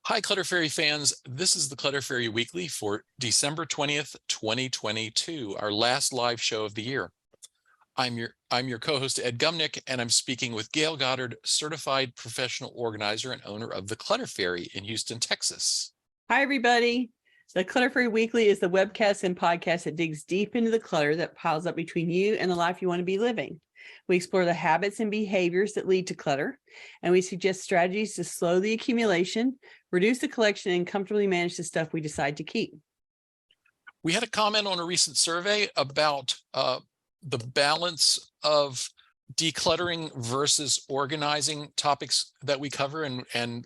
Hi, Clutter Fairy fans. This is the Clutter Fairy Weekly for December 20th, 2022, our last live show of the year. I'm your co-host, Ed Gumnick, and I'm speaking with Gayle Goddard, certified professional organizer and owner of the Clutter Fairy in Houston, Texas. Hi, everybody. The Clutter Fairy Weekly is the webcast and podcast that digs deep into the clutter that piles up between you and the life you want to be living. We explore the habits and behaviors that lead to clutter, and we suggest strategies to slow the accumulation, reduce the collection, and comfortably manage the stuff we decide to keep. We had a comment on a recent survey about the balance of decluttering versus organizing topics that we cover, and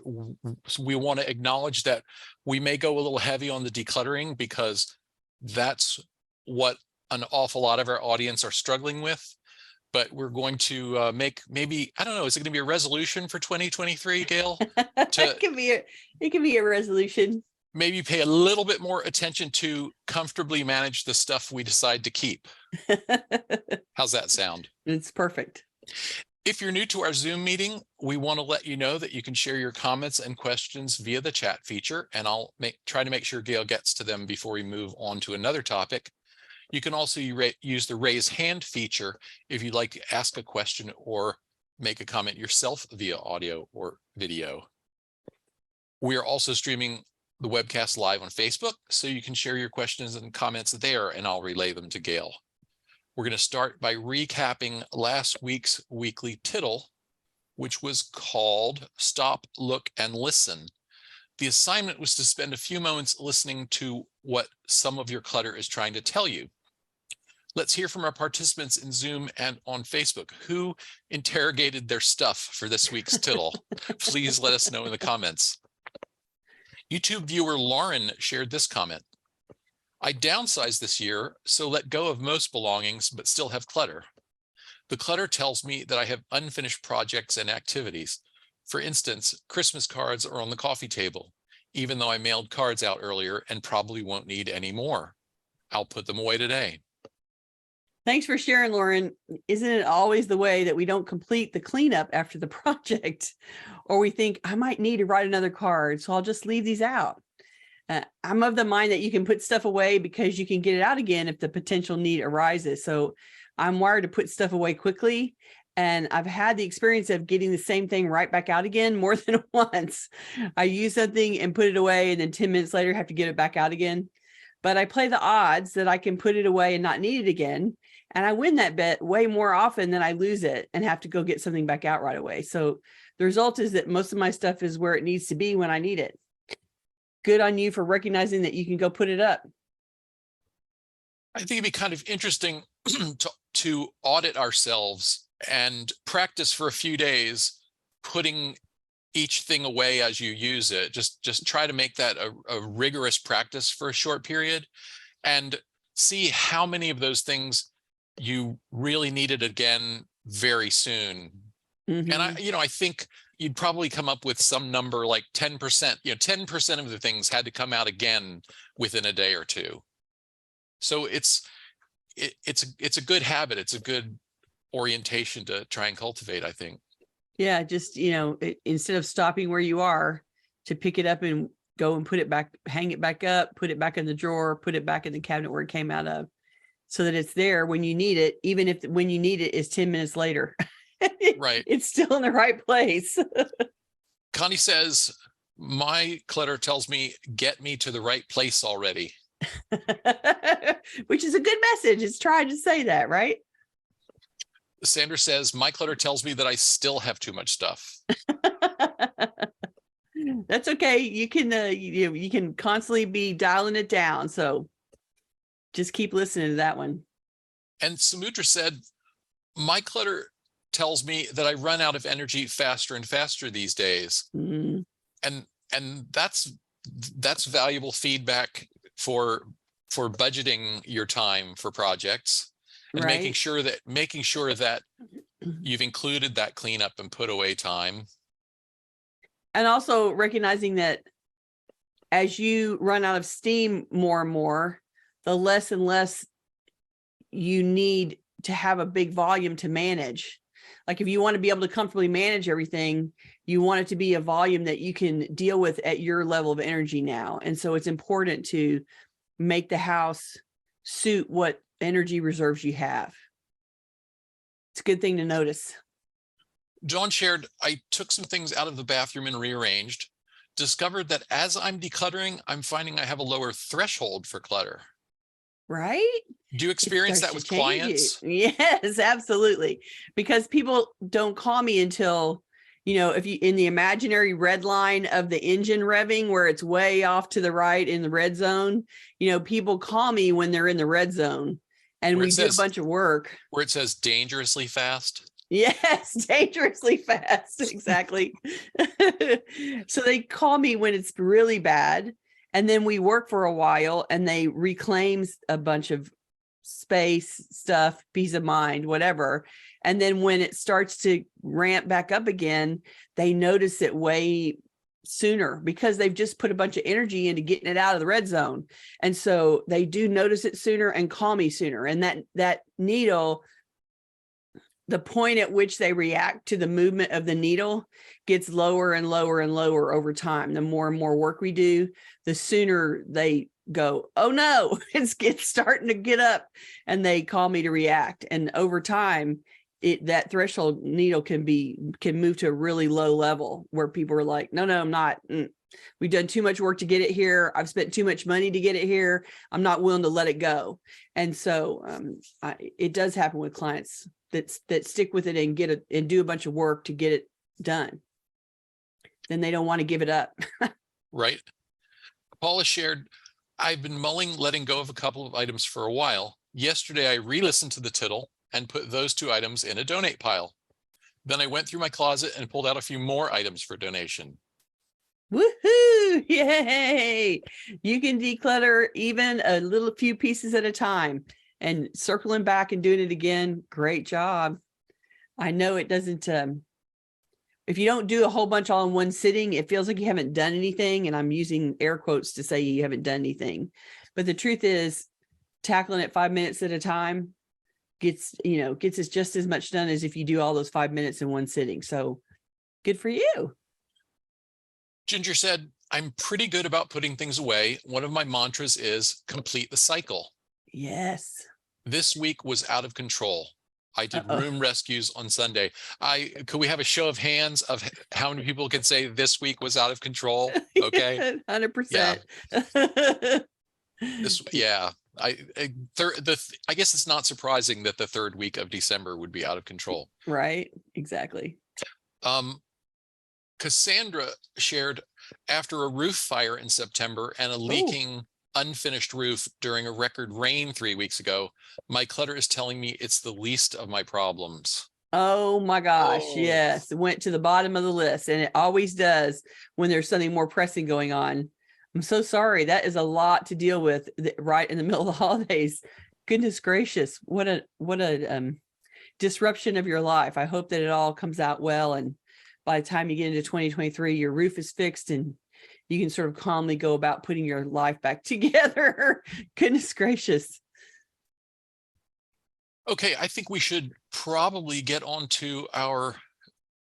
we want to acknowledge that we may go a little heavy on the decluttering because that's what an awful lot of our audience are struggling with. But we're going to make maybe, I don't know, is it going to be a resolution for 2023, Gayle? It can be a resolution. Maybe pay a little bit more attention to comfortably manage the stuff we decide to keep. How's that sound? It's perfect. If you're new to our Zoom meeting, we want to let you know that you can share your comments and questions via the chat feature, and I'll try to make sure Gayle gets to them before we move on to another topic. You can also use the raise hand feature if you'd like to ask a question or make a comment yourself via audio or video. We are also streaming the webcast live on Facebook, so you can share your questions and comments there, and I'll relay them to Gayle. We're going to start by recapping last week's weekly Tittle, which was called Stop, Look, and Listen. The assignment was to spend a few moments listening to what some of your clutter is trying to tell you. Let's hear from our participants in Zoom and on Facebook. Who interrogated their stuff for this week's Tittle? Please let us know in the comments. YouTube viewer Lauren shared this comment. I downsized this year, so let go of most belongings, but still have clutter. The clutter tells me that I have unfinished projects and activities. For instance, Christmas cards are on the coffee table, even though I mailed cards out earlier and probably won't need any more. I'll put them away today. Thanks for sharing, Lauren. Isn't it always the way that we don't complete the cleanup after the project, or we think I might need to write another card, so I'll just leave these out. I'm of the mind that you can put stuff away because you can get it out again if the potential need arises. So I'm wired to put stuff away quickly, and I've had the experience of getting the same thing right back out again more than once. I use something and put it away, and then 10 minutes later have to get it back out again. But I play the odds that I can put it away and not need it again. And I win that bet way more often than I lose it and have to go get something back out right away. So the result is that most of my stuff is where it needs to be when I need it. Good on you for recognizing that you can go put it up. I think it'd be kind of interesting to audit ourselves and practice for a few days, putting each thing away as you use it. Just try to make that a rigorous practice for a short period and see how many of those things you really needed again very soon. Mm-hmm. And I think you'd probably come up with some number like 10%. 10% of the things had to come out again within a day or two. So it's a good habit. It's a good orientation to try and cultivate, I think. Yeah, just, instead of stopping where you are, to pick it up and go and put it back, hang it back up, put it back in the drawer, put it back in the cabinet where it came out of, so that it's there when you need it, even if when you need it is 10 minutes later. Right. It's still in the right place. Connie says, my clutter tells me, get me to the right place already. Which is a good message. It's trying to say that, right? Sandra says, my clutter tells me that I still have too much stuff. That's okay. You can constantly be dialing it down. So just keep listening to that one. And Samudra said, my clutter tells me that I run out of energy faster and faster these days. Mm-hmm. And that's valuable feedback for budgeting your time for projects and right. making sure that you've included that cleanup and put away time. And also recognizing that as you run out of steam more and more, the less and less you need to have a big volume to manage. Like if you want to be able to comfortably manage everything, you want it to be a volume that you can deal with at your level of energy now. And so it's important to make the house suit what energy reserves you have. It's a good thing to notice. John shared, I took some things out of the bathroom and rearranged, discovered that as I'm decluttering, I'm finding I have a lower threshold for clutter. Right? Do you experience that with clients? Yes, absolutely. Because people don't call me until, if you in the imaginary red line of the engine revving where it's way off to the right in the red zone, people call me when they're in the red zone and we do a bunch of work. Where it says dangerously fast. Yes, dangerously fast. Exactly. So they call me when it's really bad. And then we work for a while and they reclaim a bunch of space, stuff, peace of mind, whatever. And then when it starts to ramp back up again, they notice it way sooner because they've just put a bunch of energy into getting it out of the red zone. And so they do notice it sooner and call me sooner. And that needle, the point at which they react to the movement of the needle gets lower and lower and lower over time. The more and more work we do, the sooner they go, oh no, it's starting to get up, and they call me to react. And over time, that threshold needle can move to a really low level where people are like, no, I'm not. We've done too much work to get it here. I've spent too much money to get it here. I'm not willing to let it go. And so it does happen with clients that stick with it and get it and do a bunch of work to get it done. Then they don't want to give it up. Right. Paula shared, I've been mulling letting go of a couple of items for a while. Yesterday, I re-listened to the Tittle and put those 2 items in a donate pile. Then I went through my closet and pulled out a few more items for donation. Woohoo! Yay! You can declutter even a few pieces at a time, and circling back and doing it again. Great job. I know it doesn't, if you don't do a whole bunch all in one sitting, it feels like you haven't done anything. And I'm using air quotes to say you haven't done anything. But the truth is, tackling it 5 minutes at a time gets us just as much done as if you do all those 5 minutes in one sitting. So good for you. Ginger said, I'm pretty good about putting things away. One of my mantras is complete the cycle. Yes. This week was out of control. I did room rescues on Sunday. Could we have a show of hands of how many people can say this week was out of control? Okay. 100%. Yeah. I guess it's not surprising that the 3rd week of December would be out of control. Right. Exactly. Cassandra shared, after a roof fire in September and a leaking unfinished roof during a record rain 3 weeks ago, my clutter is telling me it's the least of my problems. Oh my gosh. Yes. It went to the bottom of the list, and it always does when there's something more pressing going on. I'm so sorry. That is a lot to deal with right in the middle of the holidays. Goodness gracious. What a disruption of your life. I hope that it all comes out well. And by the time you get into 2023, your roof is fixed and you can sort of calmly go about putting your life back together. Goodness gracious. Okay, I think we should probably get on to our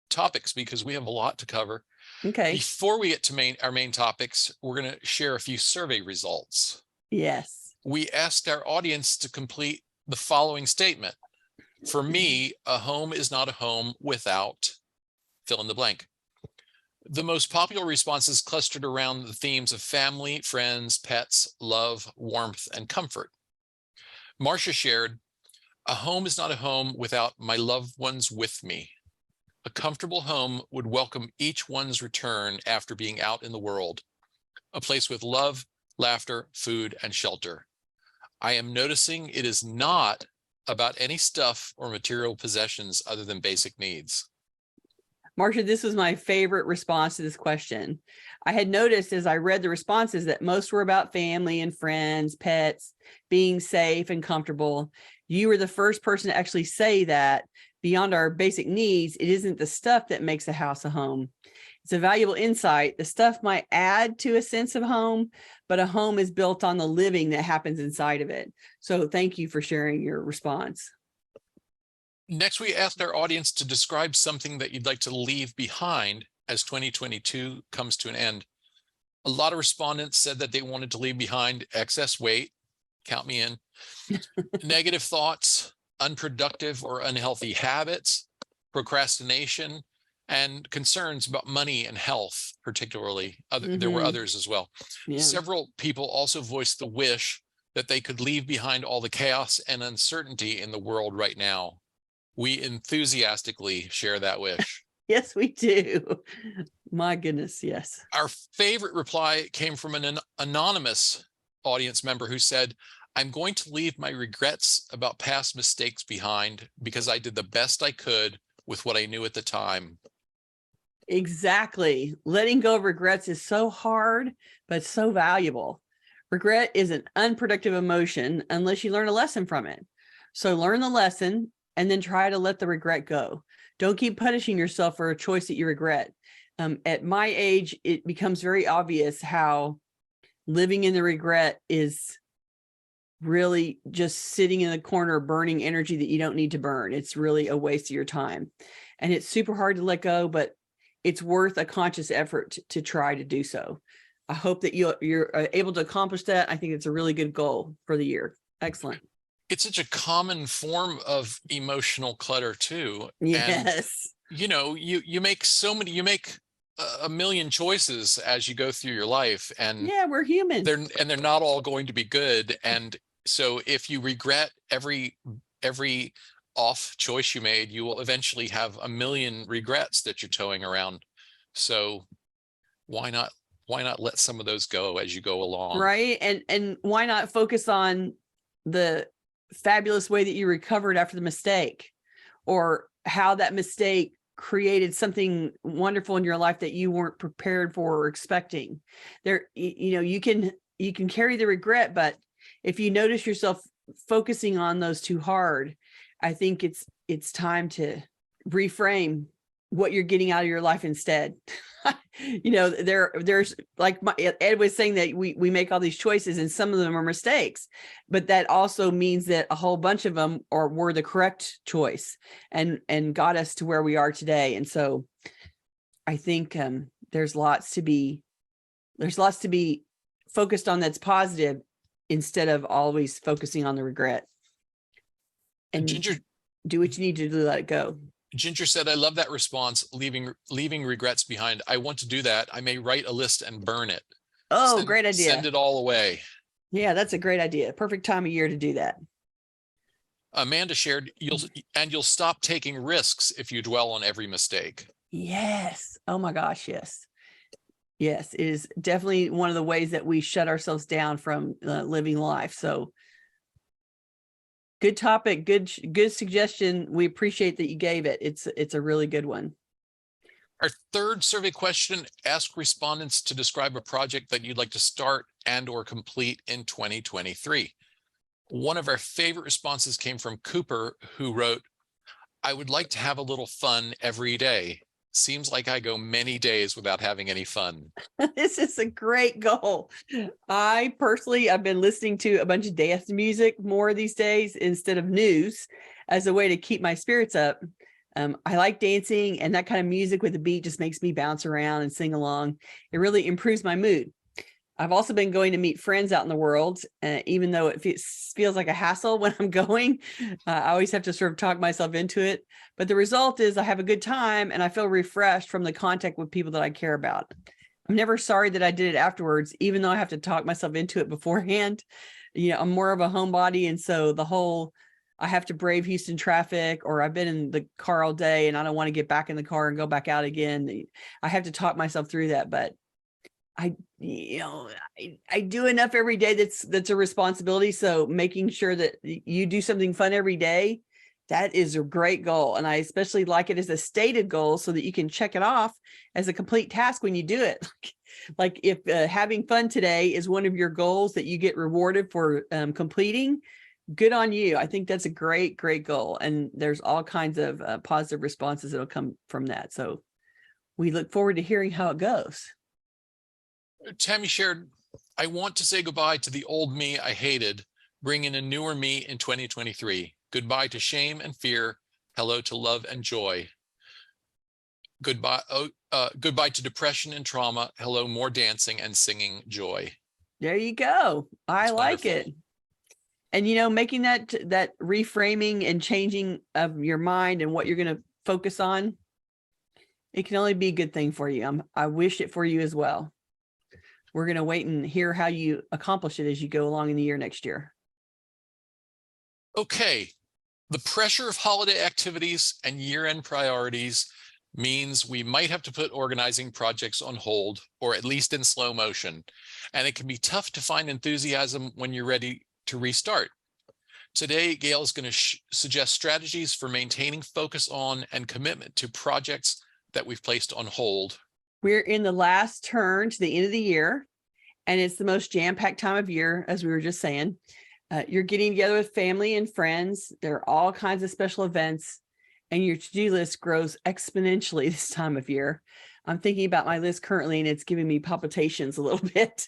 topics because we have a lot to cover. Okay. Before we get to our main topics, we're going to share a few survey results. Yes. We asked our audience to complete the following statement. For me, a home is not a home without fill in the blank. The most popular responses clustered around the themes of family, friends, pets, love, warmth, and comfort. Marcia shared, a home is not a home without my loved ones with me. A comfortable home would welcome each one's return after being out in the world. A place with love, laughter, food, and shelter. I am noticing it is not about any stuff or material possessions other than basic needs. Marcia, this was my favorite response to this question. I had noticed as I read the responses that most were about family and friends, pets, being safe and comfortable. You were the first person to actually say that beyond our basic needs, it isn't the stuff that makes a house a home. It's a valuable insight. The stuff might add to a sense of home, but a home is built on the living that happens inside of it. So thank you for sharing your response. Next, we asked our audience to describe something that you'd like to leave behind as 2022 comes to an end. A lot of respondents said that they wanted to leave behind excess weight, count me in, negative thoughts, unproductive or unhealthy habits, procrastination, and concerns about money and health, particularly. There were others as well. Yeah. Several people also voiced the wish that they could leave behind all the chaos and uncertainty in the world right now. We enthusiastically share that wish. Yes, we do. My goodness, yes. Our favorite reply came from an anonymous audience member who said, I'm going to leave my regrets about past mistakes behind because I did the best I could with what I knew at the time. Exactly. Letting go of regrets is so hard, but so valuable. Regret is an unproductive emotion unless you learn a lesson from it. So learn the lesson and then try to let the regret go. Don't keep punishing yourself for a choice that you regret. At my age, it becomes very obvious how living in the regret is really just sitting in the corner, burning energy that you don't need to burn. It's really a waste of your time. And it's super hard to let go, but it's worth a conscious effort to try to do so. I hope that you're able to accomplish that. I think it's a really good goal for the year. Excellent. It's such a common form of emotional clutter too. Yes. And, you make a million choices as you go through your life, and yeah, we're human. They're not all going to be good. And so if you regret every off choice you made, you will eventually have a million regrets that you're towing around. So why not let some of those go as you go along? Right. And why not focus on the fabulous way that you recovered after the mistake, or how that mistake created something wonderful in your life that you weren't prepared for or expecting. You can carry the regret, but if you notice yourself focusing on those too hard, I think it's time to reframe what you're getting out of your life instead. There's like Ed was saying that we make all these choices and some of them are mistakes, but that also means that a whole bunch of them were the correct choice and got us to where we are today. And so I think there's lots to be focused on that's positive instead of always focusing on the regret. And Ginger, do what you need to do to let it go. Ginger said, I love that response, leaving regrets behind. I want to do that. I may write a list and burn it. Oh, great idea. Send it all away. Yeah, that's a great idea. Perfect time of year to do that. Amanda shared, you'll stop taking risks if you dwell on every mistake. Yes. Oh my gosh, yes. Yes, it is definitely one of the ways that we shut ourselves down from living life. So good topic, good suggestion. We appreciate that you gave it. It's a really good one. Our third survey question asked respondents to describe a project that you'd like to start and or complete in 2023. One of our favorite responses came from Cooper, who wrote, I would like to have a little fun every day. Seems like I go many days without having any fun. This is a great goal. I've been listening to a bunch of dance music more these days instead of news as a way to keep my spirits up. I like dancing, and that kind of music with the beat just makes me bounce around and sing along. It really improves my mood. I've also been going to meet friends out in the world, even though it feels like a hassle when I'm going. I always have to sort of talk myself into it. But the result is I have a good time and I feel refreshed from the contact with people that I care about. I'm never sorry that I did it afterwards, even though I have to talk myself into it beforehand. I'm more of a homebody. And so I have to brave Houston traffic, or I've been in the car all day and I don't want to get back in the car and go back out again. I have to talk myself through that. But I do enough every day that's a responsibility. So making sure that you do something fun every day, that is a great goal. And I especially like it as a stated goal so that you can check it off as a complete task when you do it. Like if having fun today is one of your goals that you get rewarded for completing, good on you. I think that's a great goal. And there's all kinds of positive responses that'll come from that. So we look forward to hearing how it goes. Tammy shared, I want to say goodbye to the old me I hated, bring in a newer me in 2023. Goodbye to shame and fear. Hello to love and joy. Goodbye, goodbye to depression and trauma. Hello, more dancing and singing joy. There you go. I It's like wonderful. it. And, making that reframing and changing of your mind and what you're going to focus on, it can only be a good thing for you. I wish it for you as well. We're going to wait and hear how you accomplish it as you go along in the year next year. Okay. The pressure of holiday activities and year-end priorities means we might have to put organizing projects on hold, or at least in slow motion. And it can be tough to find enthusiasm when you're ready to restart. Today, Gayle is going to suggest strategies for maintaining focus on and commitment to projects that we've placed on hold. We're in the last turn to the end of the year, and it's the most jam-packed time of year, as we were just saying. You're getting together with family and friends. There are all kinds of special events, and your to-do list grows exponentially this time of year. I'm thinking about my list currently, and it's giving me palpitations a little bit.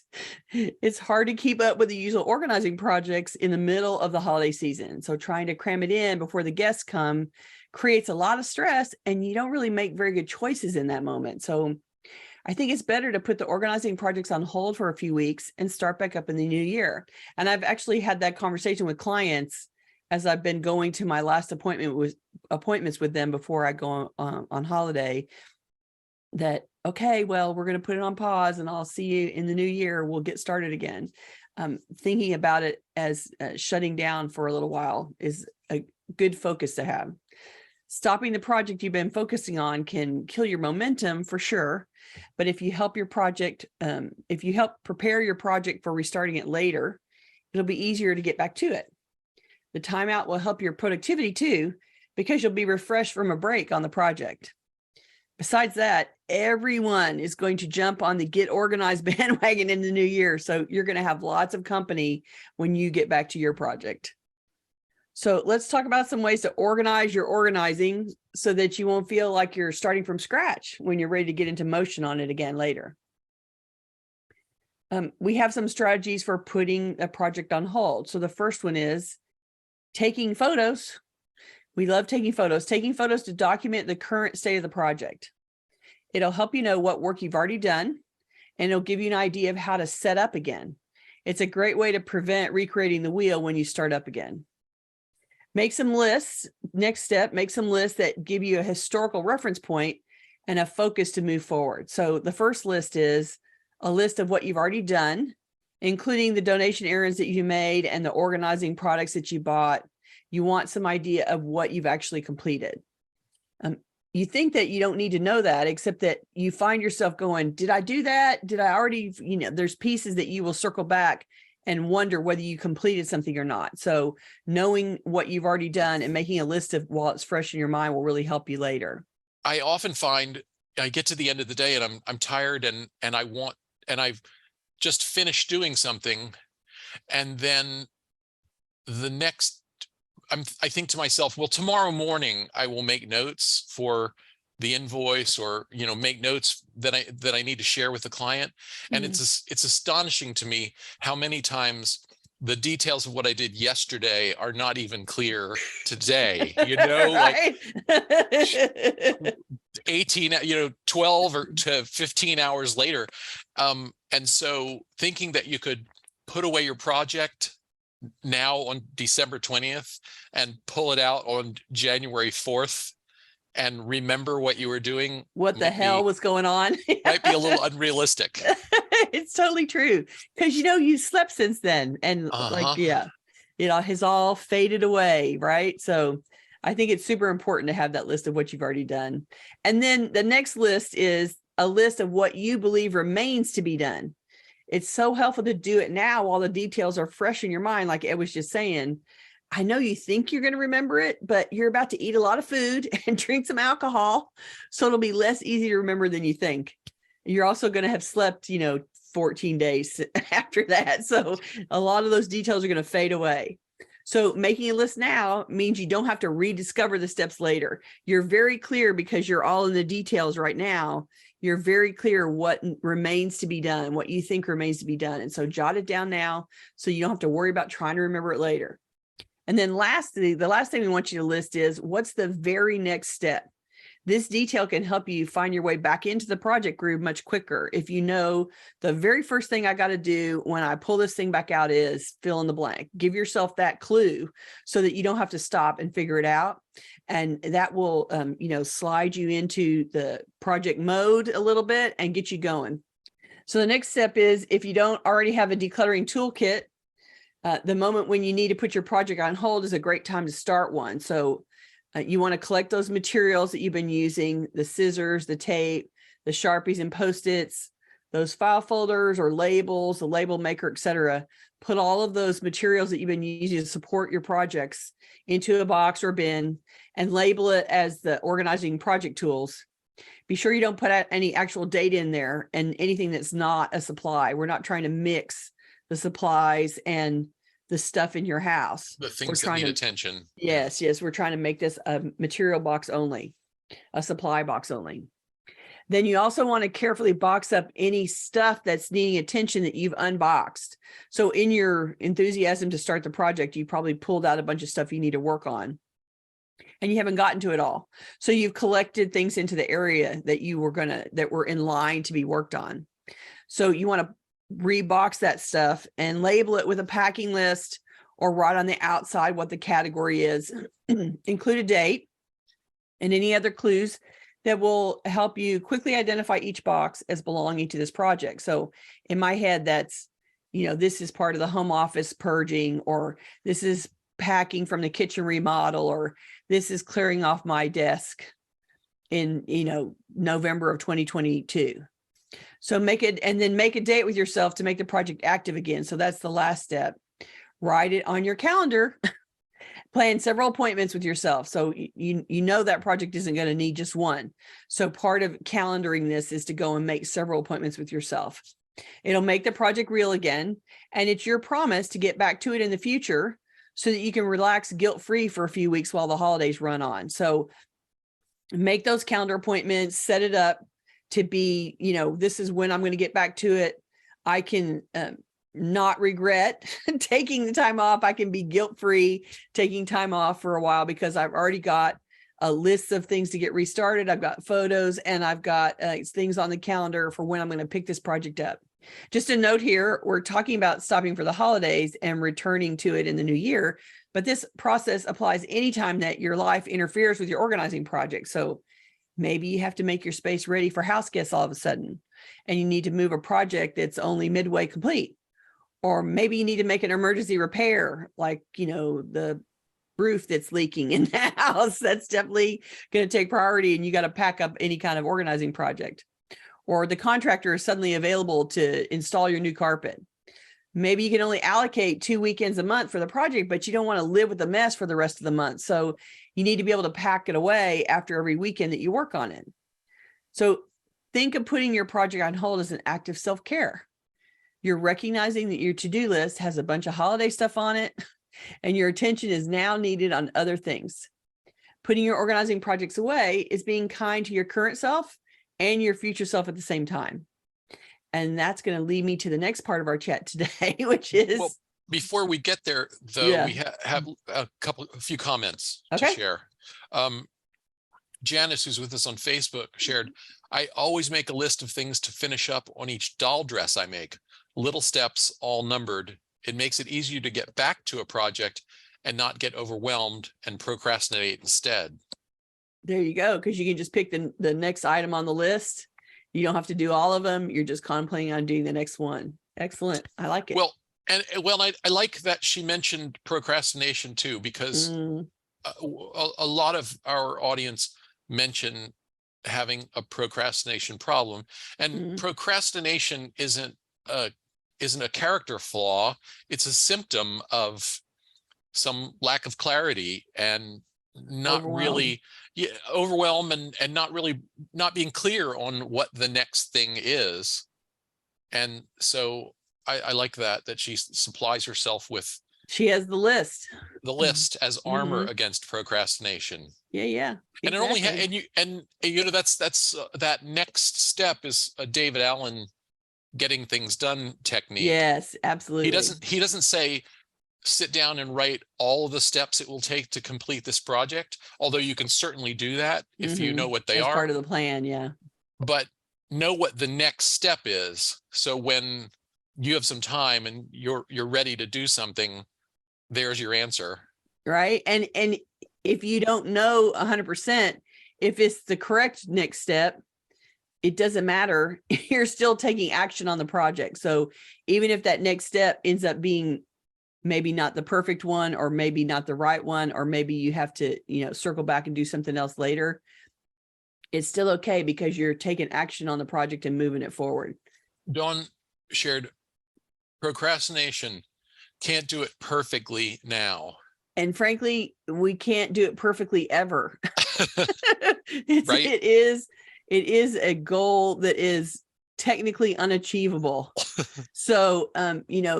It's hard to keep up with the usual organizing projects in the middle of the holiday season. So trying to cram it in before the guests come creates a lot of stress, and you don't really make very good choices in that moment. So I think it's better to put the organizing projects on hold for a few weeks and start back up in the new year. And I've actually had that conversation with clients as I've been going to my last appointments with them before I go on holiday, that, okay, well, we're going to put it on pause and I'll see you in the new year. We'll get started again. Thinking about it as shutting down for a little while is a good focus to have. Stopping the project you've been focusing on can kill your momentum for sure. But if you help prepare your project for restarting it later, it'll be easier to get back to it. The timeout will help your productivity too, because you'll be refreshed from a break on the project. Besides that, everyone is going to jump on the get organized bandwagon in the new year. So you're going to have lots of company when you get back to your project. So let's talk about some ways to organize your organizing so that you won't feel like you're starting from scratch when you're ready to get into motion on it again later. We have some strategies for putting a project on hold. So the first one is taking photos. We love taking photos to document the current state of the project. It'll help you know what work you've already done, and it'll give you an idea of how to set up again. It's a great way to prevent recreating the wheel when you start up again. Make some lists. Next step, make some lists that give you a historical reference point and a focus to move forward. So the first list is a list of what you've already done, including the donation errands that you made and the organizing products that you bought. You want some idea of what you've actually completed. You think that you don't need to know that, except that you find yourself going, did I do that? Did I already, there's pieces that you will circle back and wonder whether you completed something or not. So knowing what you've already done and making a list of while it's fresh in your mind will really help you later. I often find I get to the end of the day and I'm tired and I've just finished doing something, and then I think to myself, well, tomorrow morning I will make notes for the invoice, or make notes that I need to share with the client. And it's astonishing to me how many times the details of what I did yesterday are not even clear today. Right? Like 12 or to 15 hours later. And so thinking that you could put away your project now on December 20th and pull it out on January 4th and remember what you were doing, what the hell was going on, might be a little unrealistic. It's totally true, because you slept since then, and it has all faded away, right? So I think it's super important to have that list of what you've already done. And then the next list is a list of what you believe remains to be done. It's so helpful to do it now while the details are fresh in your mind. Like Ed was just saying, I know you think you're going to remember it, but you're about to eat a lot of food and drink some alcohol. So it'll be less easy to remember than you think. You're also going to have slept, 14 days after that. So a lot of those details are going to fade away. So making a list now means you don't have to rediscover the steps later. You're very clear, because you're all in the details right now. You're very clear what remains to be done, what you think remains to be done. And so jot it down now so you don't have to worry about trying to remember it later. And then lastly, the last thing we want you to list is what's the very next step. This detail can help you find your way back into the project groove much quicker. If you know the very first thing I got to do when I pull this thing back out is fill in the blank. Give yourself that clue so that you don't have to stop and figure it out. And that will, slide you into the project mode a little bit and get you going. So the next step is, if you don't already have a decluttering toolkit, the moment when you need to put your project on hold is a great time to start one. So you want to collect those materials that you've been using, the scissors, the tape, the Sharpies and Post-its, those file folders or labels, the label maker, etc. Put all of those materials that you've been using to support your projects into a box or bin and label it as the organizing project tools. Be sure you don't put out any actual data in there and anything that's not a supply. We're not trying to mix the supplies and the stuff in your house. The things that need attention. Yes, we're trying to make this a material box only, a supply box only. Then you also want to carefully box up any stuff that's needing attention that you've unboxed. So in your enthusiasm to start the project, you probably pulled out a bunch of stuff you need to work on and you haven't gotten to it all. So you've collected things into the area that were in line to be worked on. So you want to rebox that stuff and label it with a packing list or write on the outside what the category is. Include a date and any other clues that will help you quickly identify each box as belonging to this project. So in my head, that's, this is part of the home office purging, or this is packing from the kitchen remodel, or this is clearing off my desk in, November of 2022. So make it, and then make a date with yourself to make the project active again. So that's the last step. Write it on your calendar. Plan several appointments with yourself. So you know that project isn't going to need just one. So part of calendaring this is to go and make several appointments with yourself. It'll make the project real again. And it's your promise to get back to it in the future so that you can relax guilt-free for a few weeks while the holidays run on. So make those calendar appointments, set it up to be, this is when I'm going to get back to it. I can not regret taking the time off. I can be guilt-free taking time off for a while because I've already got a list of things to get restarted. I've got photos and I've got things on the calendar for when I'm going to pick this project up. Just a note here, we're talking about stopping for the holidays and returning to it in the new year, but this process applies anytime that your life interferes with your organizing project. So maybe you have to make your space ready for house guests all of a sudden, and you need to move a project that's only midway complete. Or maybe you need to make an emergency repair, like, the roof that's leaking in the house. That's definitely going to take priority, and you got to pack up any kind of organizing project. Or the contractor is suddenly available to install your new carpet. Maybe you can only allocate 2 weekends a month for the project, but you don't want to live with the mess for the rest of the month. So you need to be able to pack it away after every weekend that you work on it. So think of putting your project on hold as an act of self-care. You're recognizing that your to-do list has a bunch of holiday stuff on it, and your attention is now needed on other things. Putting your organizing projects away is being kind to your current self and your future self at the same time. And that's going to lead me to the next part of our chat today, which is... Well, before we get there, though, we have a few comments to share. Janice, who's with us on Facebook, shared, I always make a list of things to finish up on each doll dress I make. Little steps, all numbered. It makes it easier to get back to a project and not get overwhelmed and procrastinate instead. There you go, because you can just pick the next item on the list. You don't have to do all of them. You're just contemplating on doing the next one. Excellent. I like it. Well, I like that she mentioned procrastination too, because a lot of our audience mention having a procrastination problem, and procrastination isn't a character flaw. It's a symptom of some lack of clarity and not really overwhelm and not being clear on what the next thing is. And so I like that she supplies herself with, she has the list as armor against procrastination. Yeah. And exactly. It only that's that next step is a David Allen getting things done technique. Yes, absolutely. He doesn't say sit down and write all the steps it will take to complete this project, although you can certainly do that if you know what they As are. part of the plan, yeah. But know what the next step is. So when you have some time and you're ready to do something, there's your answer. Right. And if you don't know 100%, if it's the correct next step, it doesn't matter. You're still taking action on the project. So even if that next step ends up being maybe not the perfect one, or maybe not the right one, or maybe you have to, circle back and do something else later, it's still okay because you're taking action on the project and moving it forward. Dawn shared procrastination. Can't do it perfectly now. And frankly, we can't do it perfectly ever. Right? It is a goal that is technically unachievable. So,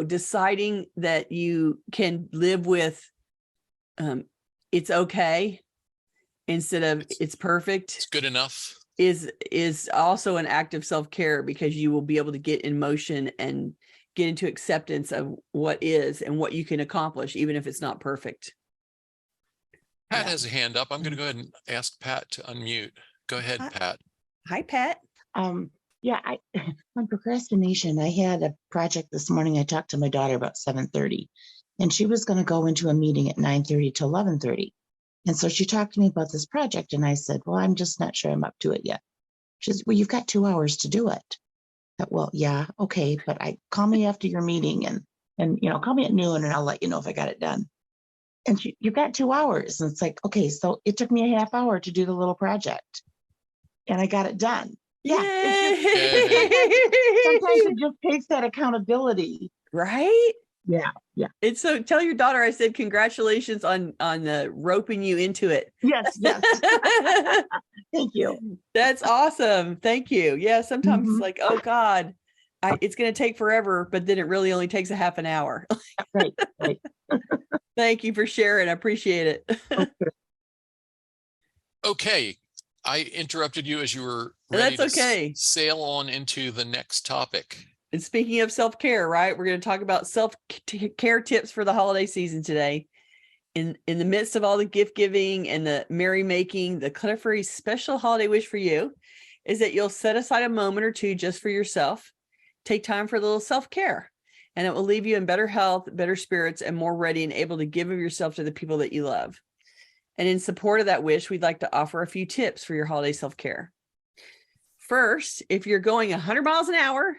deciding that you can live with, it's okay instead of it's perfect, It's good enough, is also an act of self-care, because you will be able to get in motion and get into acceptance of what is and what you can accomplish, even if it's not perfect. Pat has a hand up. I'm going to go ahead and ask Pat to unmute. Go ahead, Pat. Hi, Pat. Yeah, on procrastination, I had a project this morning. I talked to my daughter about 7:30, and she was going to go into a meeting at 9:30 to 11:30. And so she talked to me about this project, and I said, well, I'm just not sure I'm up to it yet. She says, well, you've got 2 hours to do it. Well, yeah, okay, but call me after your meeting and call me at noon and I'll let you know if I got it done. And you've got 2 hours. And it's like, okay, so it took me a half hour to do the little project and I got it done. Yeah. Sometimes it just takes that accountability. Right? Yeah. And so tell your daughter I said congratulations on roping you into it. Yes. Thank you. That's awesome. Thank you. Yeah, sometimes it's like, oh God, it's going to take forever, but then it really only takes a half an hour. Right. Thank you for sharing. I appreciate it. Okay. I interrupted you as you were ready That's okay. to sail on into the next topic. And speaking of self-care, right? We're going to talk about self-care tips for the holiday season today. In the midst of all the gift giving and the merrymaking, the Clutter Fairy special holiday wish for you is that you'll set aside a moment or two just for yourself. Take time for a little self-care, and it will leave you in better health, better spirits, and more ready and able to give of yourself to the people that you love. And in support of that wish, we'd like to offer a few tips for your holiday self-care. First, if you're going 100 miles an hour,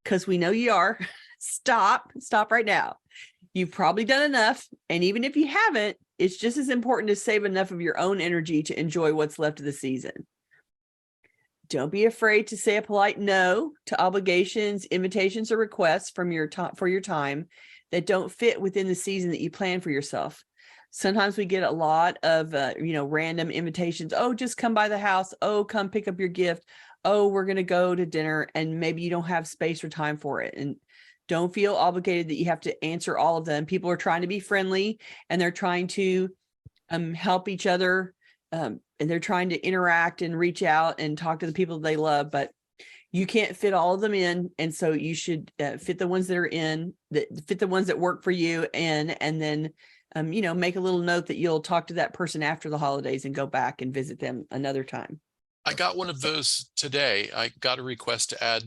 because we know you are, stop right now. You've probably done enough. And even if you haven't, it's just as important to save enough of your own energy to enjoy what's left of the season. Don't be afraid to say a polite no to obligations, invitations, or requests for your time that don't fit within the season that you plan for yourself. Sometimes we get a lot of, random invitations. Oh, just come by the house. Oh, come pick up your gift. Oh, we're going to go to dinner, and maybe you don't have space or time for it. And don't feel obligated that you have to answer all of them. People are trying to be friendly, and they're trying to help each other, and they're trying to interact and reach out and talk to the people they love, but you can't fit all of them in. And so you should fit the ones that are in, that fit the ones that work for you in, and then make a little note that you'll talk to that person after the holidays and go back and visit them another time. I got one of those today. I got a request to add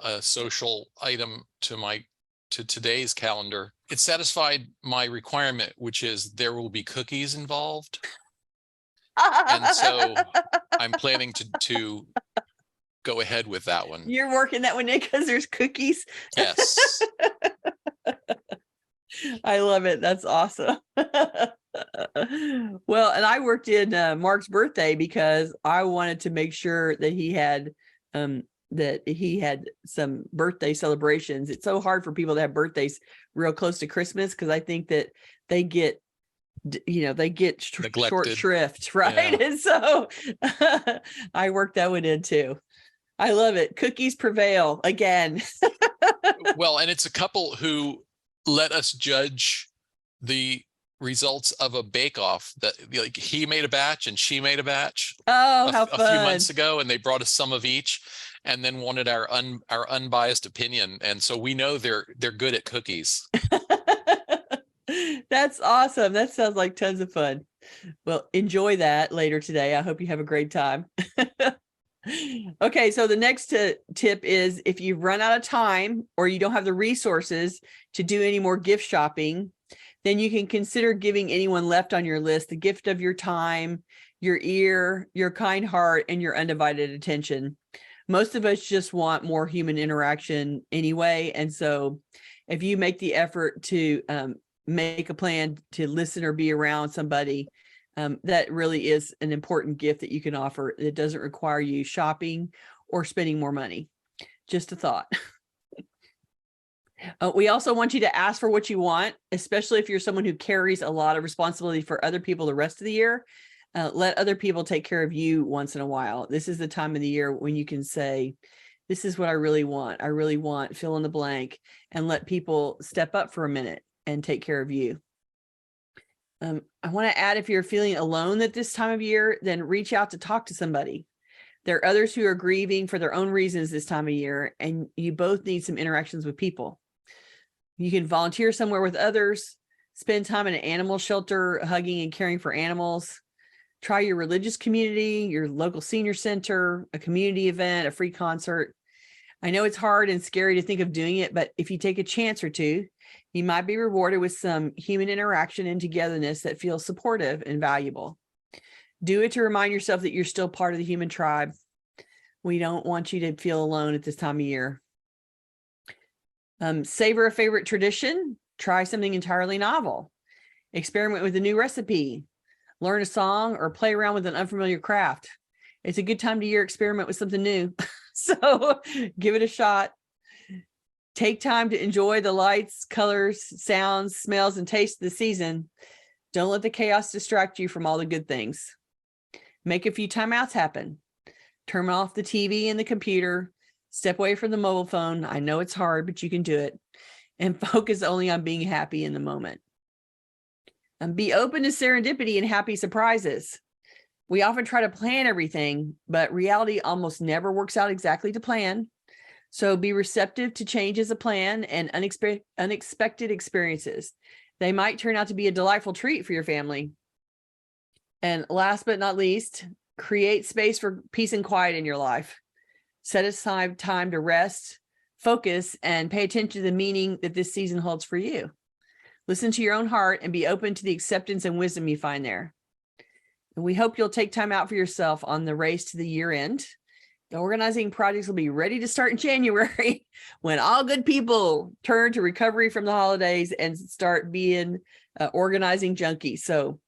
a social item to today's calendar. It satisfied my requirement, which is there will be cookies involved. And so I'm planning to go ahead with that one. You're working that one in because there's cookies. Yes. I love it. That's awesome. Well, and I worked in Mark's birthday because I wanted to make sure that he had some birthday celebrations. It's so hard for people to have birthdays real close to Christmas because I think that they get short shrift, right? Yeah. And so I worked that one in too. I love it. Cookies prevail again. Well, and it's a couple who let us judge the results of a bake-off that like he made a batch and she made a batch how a few months ago, and they brought us some of each and then wanted our unbiased opinion. And so we know they're good at cookies. That's awesome. That sounds like tons of fun. Well, enjoy that later today. I hope you have a great time. Okay, so the next tip is if you've run out of time or you don't have the resources to do any more gift shopping, then you can consider giving anyone left on your list the gift of your time, your ear, your kind heart, and your undivided attention. Most of us just want more human interaction anyway. And so if you make the effort to make a plan to listen or be around somebody, that really is an important gift that you can offer. It doesn't require you shopping or spending more money. Just a thought. We also want you to ask for what you want, especially if you're someone who carries a lot of responsibility for other people the rest of the year. Let other people take care of you once in a while. This is the time of the year when you can say, this is what I really want. I really want fill in the blank, and let people step up for a minute and take care of you. I want to add, if you're feeling alone at this time of year, then reach out to talk to somebody. There are others who are grieving for their own reasons this time of year, and you both need some interactions with people. You can volunteer somewhere with others, spend time in an animal shelter, hugging and caring for animals. Try your religious community, your local senior center, a community event, a free concert. I know it's hard and scary to think of doing it, but if you take a chance or two, you might be rewarded with some human interaction and togetherness that feels supportive and valuable. Do it to remind yourself that you're still part of the human tribe. We don't want you to feel alone at this time of year. Savor a favorite tradition. Try something entirely novel. Experiment with a new recipe. Learn a song or play around with an unfamiliar craft. It's a good time to experiment with something new. So give it a shot. Take time to enjoy the lights, colors, sounds, smells, and tastes of the season. Don't let the chaos distract you from all the good things. Make a few timeouts happen. Turn off the TV and the computer. Step away from the mobile phone. I know it's hard, but you can do it. And focus only on being happy in the moment. And be open to serendipity and happy surprises. We often try to plan everything, but reality almost never works out exactly to plan. So be receptive to changes of plan and unexpected experiences. They might turn out to be a delightful treat for your family. And last but not least, create space for peace and quiet in your life. Set aside time to rest, focus, and pay attention to the meaning that this season holds for you. Listen to your own heart and be open to the acceptance and wisdom you find there. And we hope you'll take time out for yourself on the race to the year end. The organizing projects will be ready to start in January when all good people turn to recovery from the holidays and start being organizing junkies. So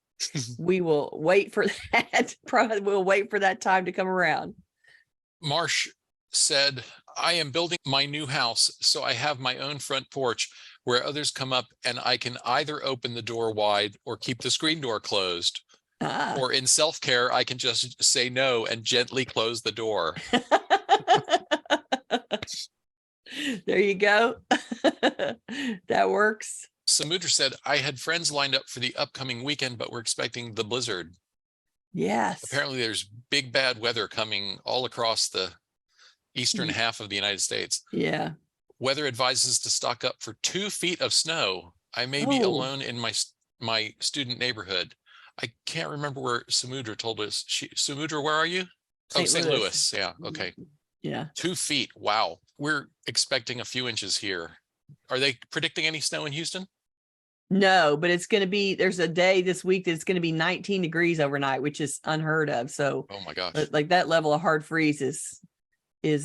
we will wait for that. Probably we'll wait for that time to come around. Marsh said, I am building my new house, so I have my own front porch where others come up and I can either open the door wide or keep the screen door closed. Or in self-care, I can just say no and gently close the door. There you go. That works. Samudra said, I had friends lined up for the upcoming weekend, but we're expecting the blizzard. Yes. Apparently there's big bad weather coming all across the eastern half of the United States. Yeah. Weather advises to stock up for 2 feet of snow. I may be alone in my student neighborhood. I can't remember where Samudra told us. Samudra, where are you? St. Louis. Yeah. Okay. Yeah. 2 feet. Wow. We're expecting a few inches here. Are they predicting any snow in Houston? No, but it's going to be, there's a day this week that's going to be 19 degrees overnight, which is unheard of. So, oh my gosh, like that level of hard freeze is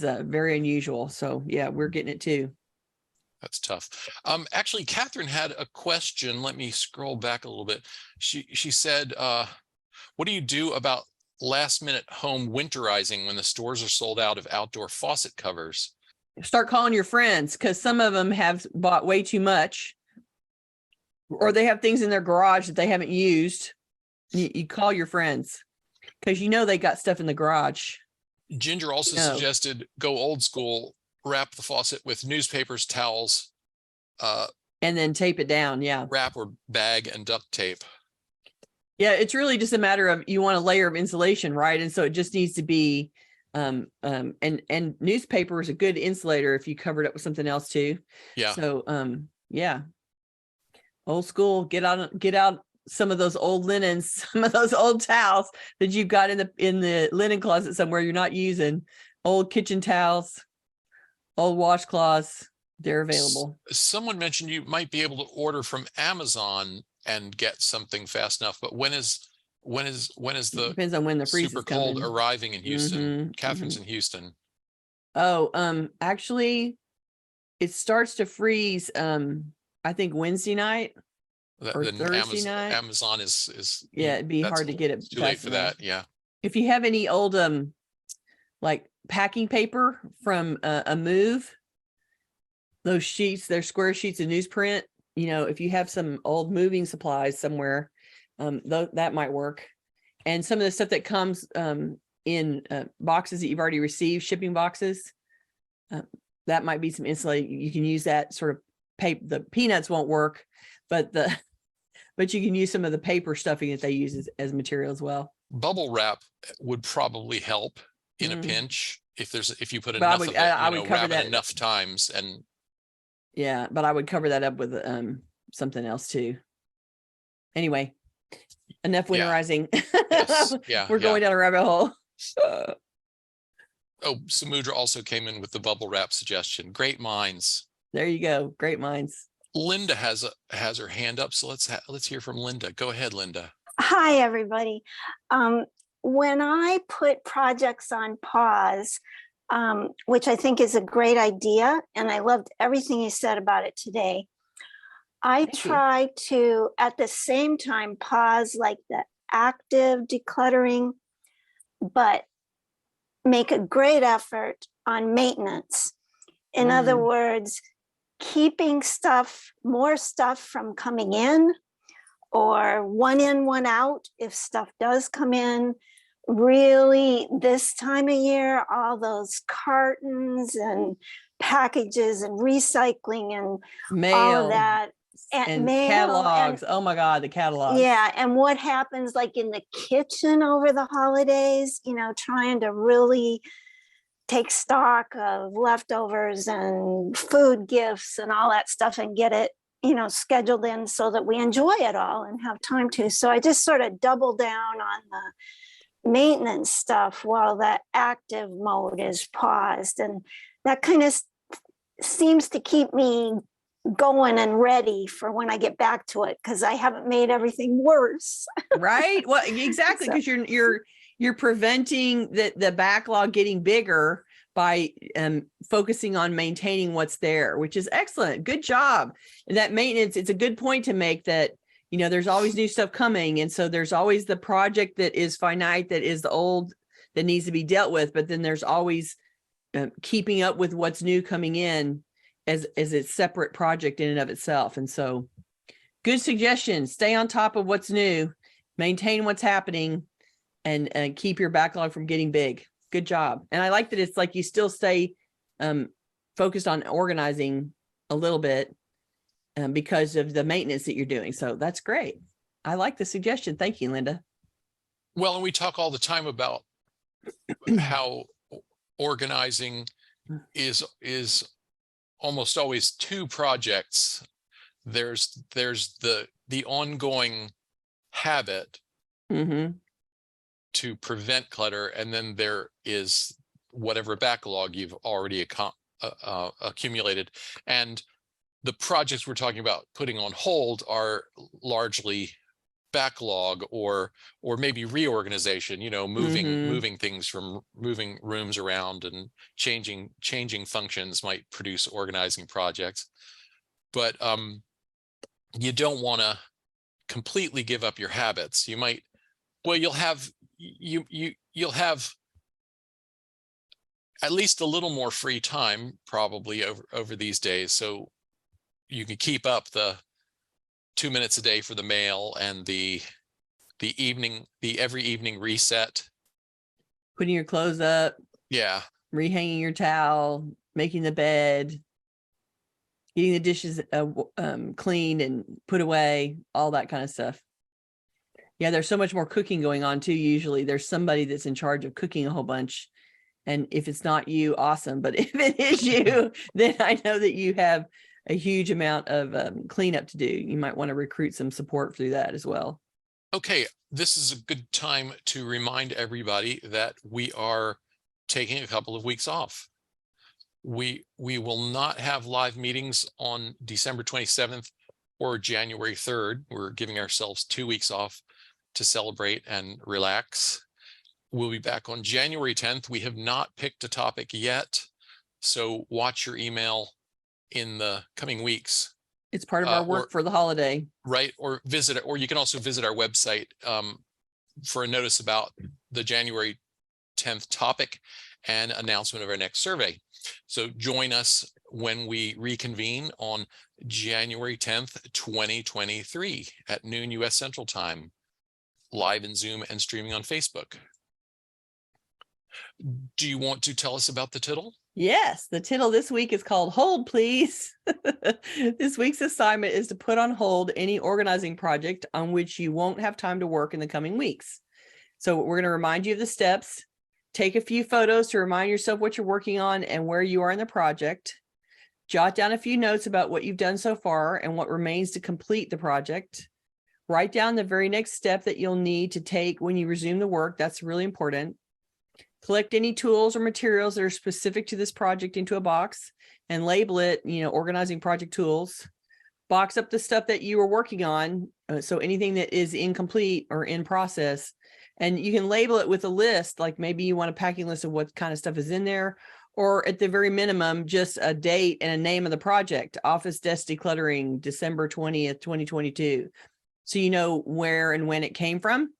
very unusual. So yeah, we're getting it too. That's tough. Actually, Catherine had a question. Let me scroll back a little bit. She said, what do you do about last minute home winterizing when the stores are sold out of outdoor faucet covers? Start calling your friends, because some of them have bought way too much, or they have things in their garage that they haven't used. You call your friends because they got stuff in the garage. Ginger also suggested go old school, wrap the faucet with newspapers, towels, and then tape it down. Yeah. Wrap or bag and duct tape. Yeah. It's really just a matter of, you want a layer of insulation, right? And so it just needs to be, and newspaper is a good insulator if you cover it up with something else too. Yeah. So, yeah. Old school. Get out some of those old linens, some of those old towels that you've got in the linen closet somewhere you're not using. Old kitchen towels, old washcloths. They're available. Someone mentioned you might be able to order from Amazon and get something fast enough, but when is the Depends on when the freeze super is cold coming. arriving in Houston? Mhm, Catherine's in Houston. Oh, actually, it starts to freeze. I think Wednesday night or Then Thursday night. Amazon is Yeah, it'd be hard to get it it's too late fast for enough. that. Yeah. If you have any old like packing paper from a move, those sheets, they're square sheets of newsprint. You know, if you have some old moving supplies somewhere, that might work. And some of the stuff that comes in boxes that you've already received, shipping boxes, that might be some insulate. You can use that sort of paper. The peanuts won't work, but you can use some of the paper stuffing that they use as material as well. Bubble wrap would probably help in a pinch if you put But enough of it, I would cover wrap it that enough times. And yeah, but I would cover that up with something else too. Anyway, enough winterizing. Yes. Yeah, We're going down a rabbit hole. Oh, Samudra also came in with the bubble wrap suggestion. Great minds. There you go. Great minds. Linda has her hand up, so let's hear from Linda. Go ahead, Linda. Hi, everybody. When I put projects on pause, which I think is a great idea, and I loved everything you said about it today, I try to, at the same time, pause like the active decluttering, but make a great effort on maintenance. In other words, keeping more stuff from coming in, or one in, one out if stuff does come in. Really, this time of year, all those cartons and packages and recycling and mail, all of that. And mail catalogs. Oh my God, the catalogs. Yeah, and what happens like in the kitchen over the holidays, trying to really take stock of leftovers and food gifts and all that stuff and get it scheduled in so that we enjoy it all and have time to. So I just sort of double down on the maintenance stuff while the active mode is paused. And that kind of seems to keep me going and ready for when I get back to it, because I haven't made everything worse. Right. Well, exactly. Because you're preventing the backlog getting bigger by focusing on maintaining what's there, which is excellent. Good job. And that maintenance, it's a good point to make that, there's always new stuff coming. And so there's always the project that is finite, that is the old, that needs to be dealt with. But then there's always keeping up with what's new coming in as a separate project in and of itself. And so good suggestion. Stay on top of what's new, maintain what's happening, and keep your backlog from getting big. Good job. And I like that it's like you still stay focused on organizing a little bit because of the maintenance that you're doing. So that's great. I like the suggestion. Thank you, Linda. Well, and we talk all the time about how organizing is almost always two projects. There's the ongoing habit to prevent clutter, and then there is whatever backlog you've already accumulated. And the projects we're talking about putting on hold are largely backlog or maybe reorganization, moving things from moving rooms around and changing functions might produce organizing projects. But you don't want to completely give up your habits. You might, well, you'll have at least a little more free time probably over these days, so you can keep up the 2 minutes a day for the mail and the every evening reset, putting your clothes up, rehanging your towel, making the bed, getting the dishes cleaned and put away, all that kind of stuff. Yeah, there's so much more cooking going on too. Usually there's somebody that's in charge of cooking a whole bunch. And if it's not you, awesome. But if it is you, then I know that you have a huge amount of cleanup to do. You might want to recruit some support through that as well. Okay, this is a good time to remind everybody that we are taking a couple of weeks off. We will not have live meetings on December 27th or January 3rd. We're giving ourselves 2 weeks off to celebrate and relax. We'll be back on January 10th. We have not picked a topic yet, so watch your email in the coming weeks. It's part of our work for the holiday. Right, or visit it, or you can also visit our website for a notice about the January 10th topic and announcement of our next survey. So join us when we reconvene on January 10th, 2023 at noon US Central Time, live in Zoom and streaming on Facebook. Do you want to tell us about the Tittle? Yes, the Tittle this week is called Hold Please. This week's assignment is to put on hold any organizing project on which you won't have time to work in the coming weeks. So we're going to remind you of the steps. Take a few photos to remind yourself what you're working on and where you are in the project. Jot down a few notes about what you've done so far and what remains to complete the project. Write down the very next step that you'll need to take when you resume the work. That's really important. Collect any tools or materials that are specific to this project into a box and label it, organizing project tools. Box up the stuff that you were working on. So anything that is incomplete or in process, and you can label it with a list, like maybe you want a packing list of what kind of stuff is in there, or at the very minimum, just a date and a name of the project, office desk decluttering, December 20th, 2022. So you know where and when it came from.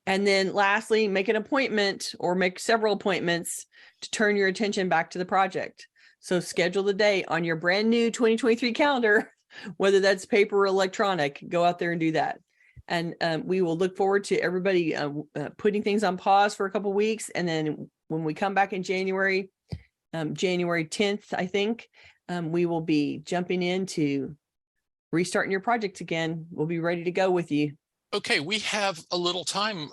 And then lastly, make an appointment or make several appointments to turn your attention back to the project. So schedule the date on your brand new 2023 calendar, whether that's paper or electronic, go out there and do that. And we will look forward to everybody putting things on pause for a couple of weeks. And then when we come back in January, January 10th, I think, we will be jumping into restarting your project again. We'll be ready to go with you. Okay, we have a little time,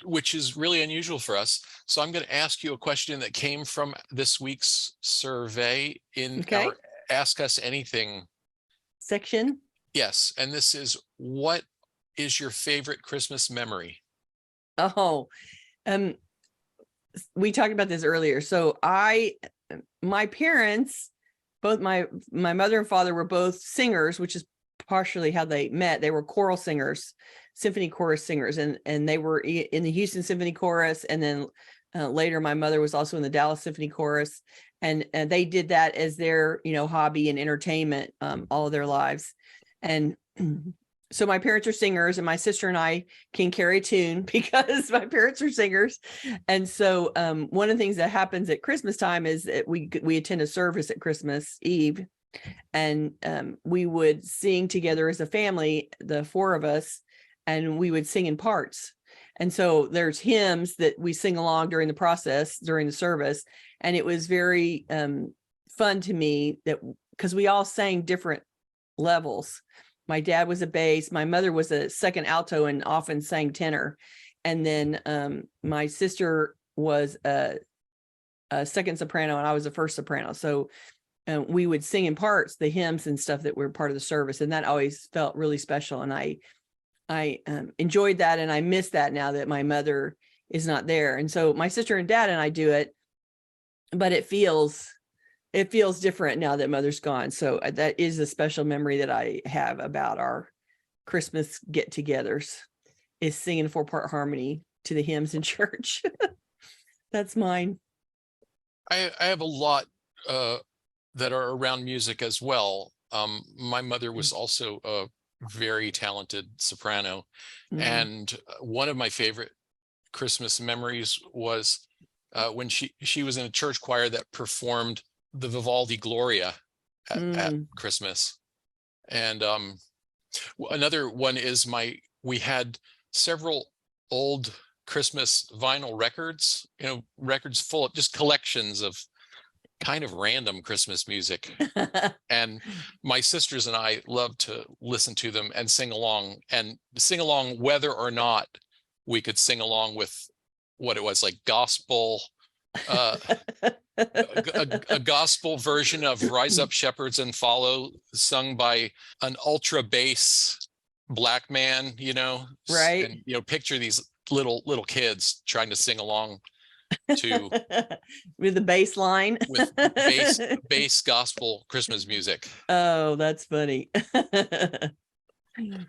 which is really unusual for us. So I'm going to ask you a question that came from this week's survey in our Ask Us Anything section. Yes, and this is, what is your favorite Christmas memory? Oh, we talked about this earlier. So my parents, both my mother and father were both singers, which is partially how they met. They were choral singers, symphony chorus singers, and they were in the Houston Symphony Chorus. And then later, my mother was also in the Dallas Symphony Chorus, and they did that as their, hobby and entertainment all of their lives. And so my parents are singers, and my sister and I can carry a tune because my parents are singers. And so one of the things that happens at Christmas time is that we attend a service at Christmas Eve, and we would sing together as a family, the four of us, and we would sing in parts. And so there's hymns that we sing along during the process, during the service. And it was very fun to me that because we all sang different levels. My dad was a bass, my mother was a second alto and often sang tenor. And then my sister was a second soprano and I was a first soprano. So we would sing in parts, the hymns and stuff that were part of the service. And that always felt really special. And I enjoyed that. And I miss that now that my mother is not there. And so my sister and dad and I do it, but it feels different now that mother's gone. So that is a special memory that I have about our Christmas get-togethers, is singing 4-part harmony to the hymns in church. That's mine. I have a lot that are around music as well. My mother was also a very talented soprano. Mm-hmm. And one of my favorite Christmas memories was when she was in a church choir that performed the Vivaldi Gloria at Christmas. And another one is we had several old Christmas vinyl records, records full of just collections of kind of random Christmas music. And my sisters and I loved to listen to them and sing along whether or not we could sing along with what it was, like gospel, a gospel version of Rise Up Shepherds and Follow, sung by an ultra bass black man, Right. and picture these little kids trying to sing along to With the bass line. with bass gospel Christmas music. Oh, that's funny.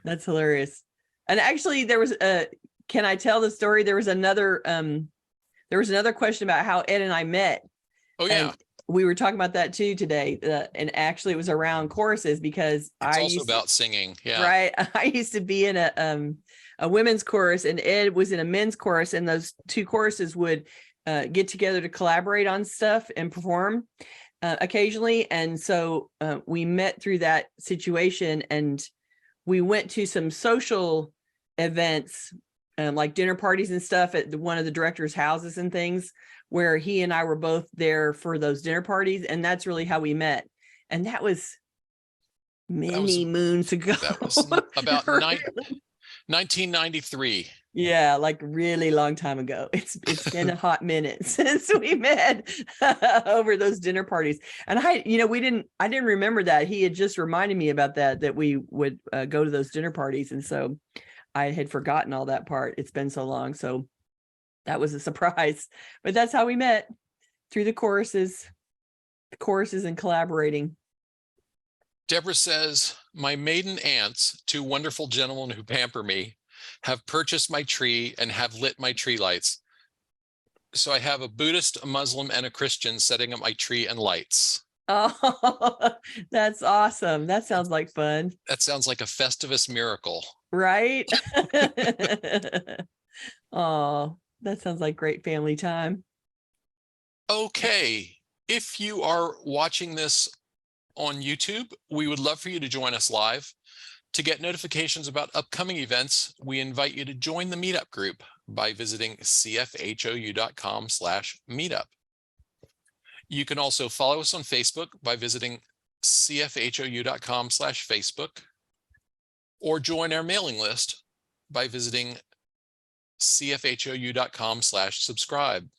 That's hilarious. And actually there was can I tell the story? There was another question about how Ed and I met. Oh yeah. And we were talking about that too today. And actually it was around choruses because it's also about singing. Yeah. Right. I used to be in a women's chorus and Ed was in a men's chorus, and those two choruses would get together to collaborate on stuff and perform occasionally. And so we met through that situation, and we went to some social events, like dinner parties and stuff at one of the director's houses and things, where he and I were both there for those dinner parties. And that's really how we met. And that was many moons ago. That was about 1993. Yeah, like really long time ago. It's been a hot minute since we met over those dinner parties. And I didn't remember that. He had just reminded me about that we would go to those dinner parties. And so I had forgotten all that part. It's been so long. So that was a surprise, but that's how we met, through the choruses and collaborating. Deborah says, my maiden aunts, two wonderful gentlemen who pamper me, have purchased my tree and have lit my tree lights. So I have a Buddhist, a Muslim, and a Christian setting up my tree and lights. Oh, that's awesome. That sounds like fun. That sounds like a Festivus miracle. Right? Oh, that sounds like great family time. Okay. If you are watching this on YouTube, we would love for you to join us live. To get notifications about upcoming events, we invite you to join the meetup group by visiting cfhou.com/meetup. You can also follow us on Facebook by visiting cfhou.com/Facebook, or join our mailing list by visiting cfhou.com/subscribe.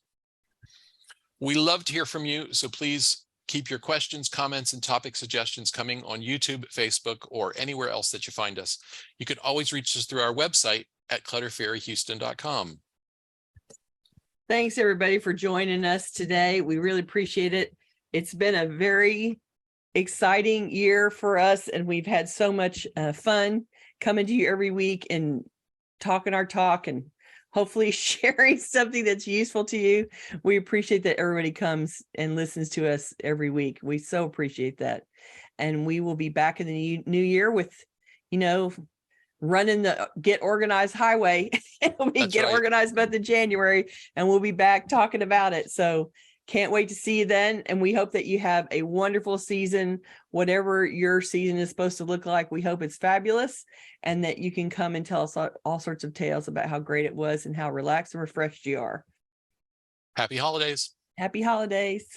We love to hear from you, so please keep your questions, comments, and topic suggestions coming on YouTube, Facebook, or anywhere else that you find us. You can always reach us through our website at clutterfairyhouston.com. Thanks, everybody, for joining us today. We really appreciate it. It's been a very exciting year for us, and we've had so much fun coming to you every week and talking our talk and hopefully sharing something that's useful to you. We appreciate that everybody comes and listens to us every week. We so appreciate that. And we will be back in the new year with, running the Get Organized Highway. Get Organized month of January, and we'll be back talking about it. So can't wait to see you then. And we hope that you have a wonderful season, whatever your season is supposed to look like. We hope it's fabulous, and that you can come and tell us all sorts of tales about how great it was and how relaxed and refreshed you are. Happy holidays. Happy holidays.